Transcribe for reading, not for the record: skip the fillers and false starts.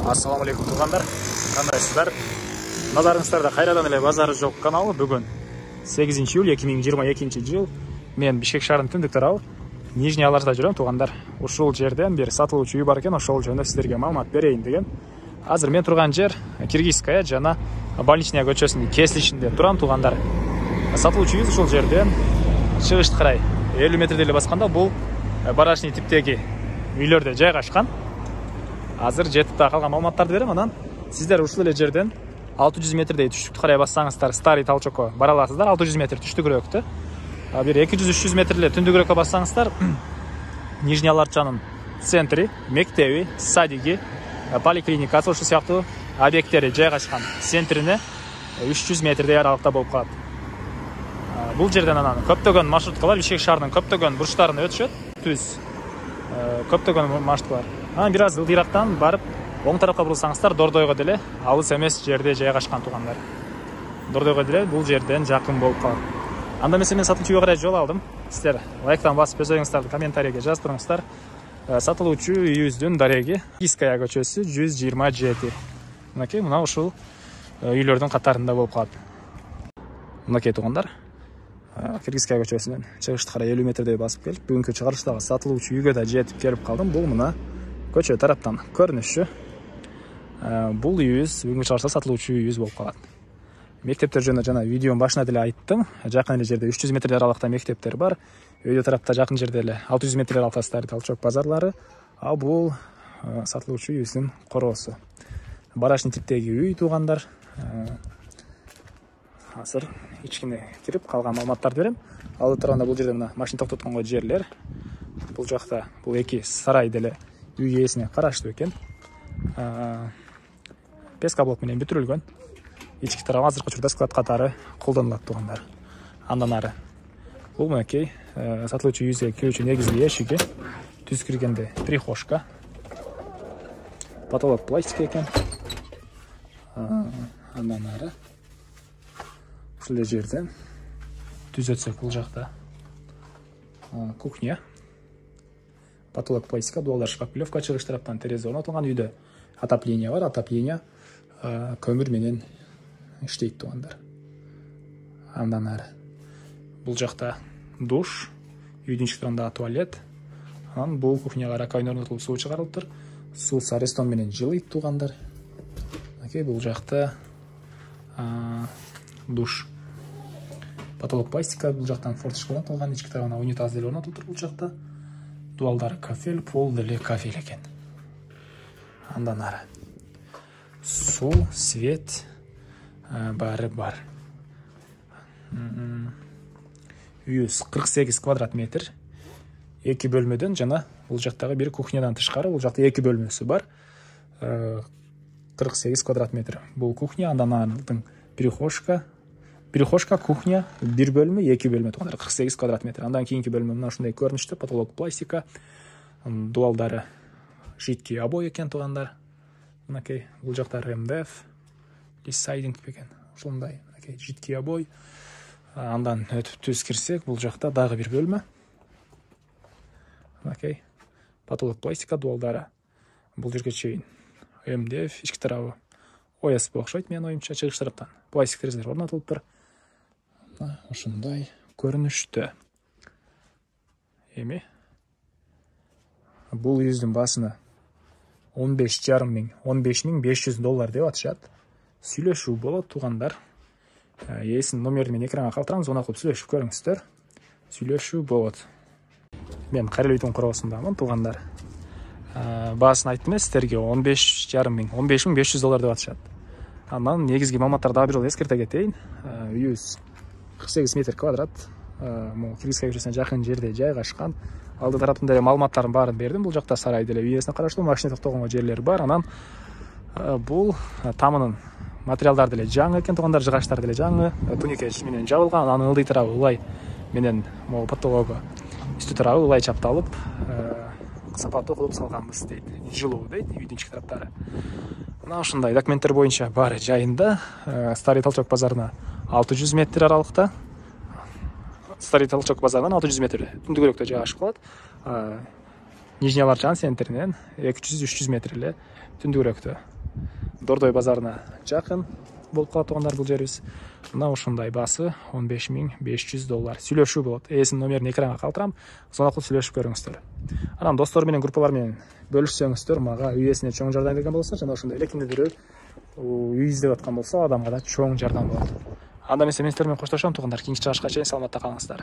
Ассаламу алейкум туғандар, қандайсыздар? Назарыңыздарда қайрадан эле базары жоқ каналы. Бүгін 8 июль 2022 жыл. Мен Бишкек шаарынын түндүк тарабы Нижний Аларда жүрөм туғандар. Ушул жерден бир сатылуучу үй бар экен, ошол жөнүндө сиздерге маалымат берейин деген. Азыр мен турган жер Киргизская жана Больничная көчөсүнүн кесилишинде турам туғандар. Сатылуучу үй ушул жерден чыгышты карай 50 метрдей эле басканда бул барачный типтеги үйлөрдө жайгашкан. Азыр жетип та калган маалыматтарды берем, анан сиздер ушул эле жерден 600 метрдей түштүктү карай бассаңыздар Старый Толчокко бара аласыздар. 600 метр түштүгүрөөктү. Бир 200-300 метр эле түндүгүрөккө бассаңыздар Нижний Аларчанын центри, мектеби, садиги, поликлиникасы ушул сыяктуу объекттери жайгашкан центрине 300 метрдей аралыкта болуп калат. Бул жерден анан көптөгөн маршруткалар Бишкек шаарынын көптөгөн бурчтарына өтүшөт. Көптөгөн маршруткалар. Анан бир аз ылдыйрактан барып, оң тарапка бурулсаңыздар Дордойго деле алыс эмес жерде жайгашкан тугандар. Дордойго деле бул жерден жакын болуп калат. Анда эмесе мен сатылуучу үйгө карай жол алдым. Сиздер лайктан басып, өз оюңуздарды комментарийге жаздырыңыздар. Сатылуучу үйүбүздүн дареги Киргизская көчөсү 127. Мынакей мына ушул үйлөрдүн катарында болуп калат. Мынакей тугандар. Киргизская көчөсүнөн чыгышты карай 50 метрдей басып келип, бүгүнкү чыгарылыштагы сатылуучу үйгө да жетип келип калдым. Бул мына көчө тараптан көрүнүшү. Бул үйүбүз бүгүнкү чыгарылышта сатылуучу үйүбүз болуп калат. Мектептер жөнүндө жана видеонун башында деле айттым. Жакын эле жерде 300 метр аралыкта мектептер бар. Өйдө тарапта жакын жерде эле 600 метр аралыкта Старый Толчок базарлары. А бул сатылуучу үйүбүздүн короосу. Барачный типтеги үй тугандар. Азыр ичкине кирип калган маалыматтарды берем. Алып турганда бул жерде мына машина токтотконго жерлер. Бул жакта бул эки сарай деле үй ээсине караштуу экен. Пескоблок менен бүтүрүлгөн. Ички тарабы азыркы учурда склад катары колдонулат тугандар. Андан ары бул мынакей сатылуучу үйүбүзгө кирүүчү негизги эшиги. Түз киргенде прихожка. Потолок пластик экен. Андан ары ушул жерден түз өтсөк бул жакта кухня. Потолок пластика, дуалдар шкафлевка, чыгыш тараптан терезе орнотулган. Үйдө отопление бар. Отопление көмүр менен иштейт тугандар. Андан ары бул жакта душ, үйдүн ички тарабында туалет. Анан бул кухняга раковина орнотулуп суу чыгарылыптыр. Суу Сарестон менен жылыйт тугандар. Окей, бул жакта душ. Потолок пластика, бул жактан форточка орнотулган, ички тарабына унитаз деле орнотулуптур бул жакта. Дуалдар кафель, пол деле кафель экен. Андан ары суу, свет баары бар. Үйүбүз 48 квадрат метр. 2 бөлмөдөн жана бул жактагы бир кухнядан тышкары бул жакта 2 бөлмөсү бар. 48 квадрат метр. Бул кухня, андан ардын прихожка, кухня, 1 бөлмө, 2 бөлмө тугандар, 48 квадрат метр. Андан кийинки бөлмө мына ушундай көрүнүштө, потолок пластика, дуалдары жидкий обой экен тугандар. Мынакей бул жакта ремдев, лиссайдинг экен. Ушундай мынакей жидкий обой. Андан өтүп түз кирсек, бул жакта дагы бир бөлмө. Мынакей потолок пластика, дуалдары бул жерге чейин ремдев, ички тарабы ОСП окшойт менин оюмча. Чыгыш тараптан пластик терезелер орнотулуптур. Ушундай көрүнүштө. Эми бул үйүбүздүн баасына 15,500 доллар деп атышат. Сүйлөшүү болот тугандар. Ээсинин номерин мен экранга калтырам, звонок кылып сүйлөшүп көрүңүздөр. Сүйлөшүү болот. Мен Карелийтин короосундамын тугандар. Баасын айттым сиздерге 15,500 доллар деп атышат. Андан негизги маалыматтарды дагы бир жолу эскерте кетейин. Үйүбүз 48 метр квадрат. Киргизская көчөсүнө жакын жерде жайгашкан. Алды тараптын деле маалыматтарын баарын бердим. Бул жакта сарай деле үй ээсине караштуу, машина токтогонго жерлер бар. Анан бул тамынын материалдары деле жаңы экен тугандар, жыгачтары деле жаңы, туникеч менен жабылган. Анын ылдый тарабы ылай менен могу потологу үстү тарабы ылай чапталып, сапаттуу кылып салганбыз дейт. Жылуу дейт үйдүн ички тараптары. Мына ушундай документтер боюнча баары жайында. Старый Толчок базарына 600 метр аралыкта. Старый Толчок базарынан 600 метр түндүгүрөктө жайгашып калат. Нижний Аларчан центринен 200-300 метр эле түндүгүрөктө. Дордой базарына жақын болып қалады туғандар бұл жеріміз. Мына ушундай басы $15,500. Сүйлөшүү болот. Эсинин номерин экранга калтырам. Сонун кылып сүйлөшүп көрүңүздөр. Анан достор менен, группалар менен бөлүшсөңүздөр, мага үй ээсине чоң жардам берген болсо, жана ошондой эле кимдир үй издеп аткан болсо, адамга да чоң жардам болот. Анда эмесе мен сиздер менен коштошом туугандар. Кийинки чыгышка чейин саламатта калыңыздар.